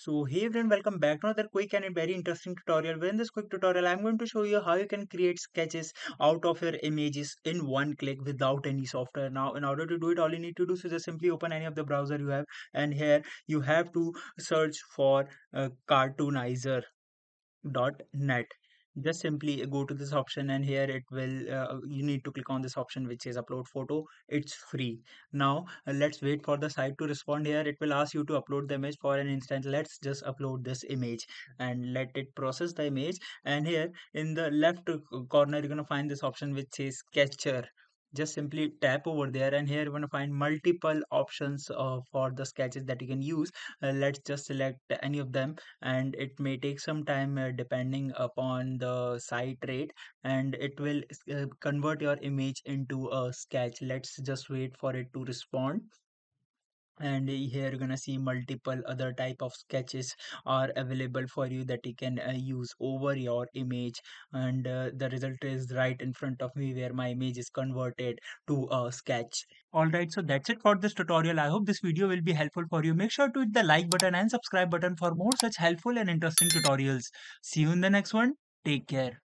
So hey everyone, welcome back to another quick and a very interesting tutorial. Where in this quick tutorial, I'm going to show you how you can create sketches out of your images in one click without any software. Now, in order to do it, all you need to do is just simply open any of the browser you have, and here you have to search for cartoonizer.net. Just simply go to this option, and here it will you need to click on this option which says upload photo. It's free. Now let's wait for the site to respond. Here it will ask you to upload the image. For an instant, let's just upload this image and let it process the image. And here in the left corner you're going to find this option which says sketcher. Just simply tap over there, and here you're going to find multiple options for the sketches that you can use. Let's just select any of them, and it may take some time depending upon the site rate, and it will convert your image into a sketch. Let's just wait for it to respond. And here you're gonna see multiple other type of sketches are available for you that you can use over your image. And the result is right in front of me, where my image is converted to a sketch. Alright, so that's it for this tutorial. I hope this video will be helpful for you. Make sure to hit the like button and subscribe button for more such helpful and interesting tutorials. See you in the next one. Take care.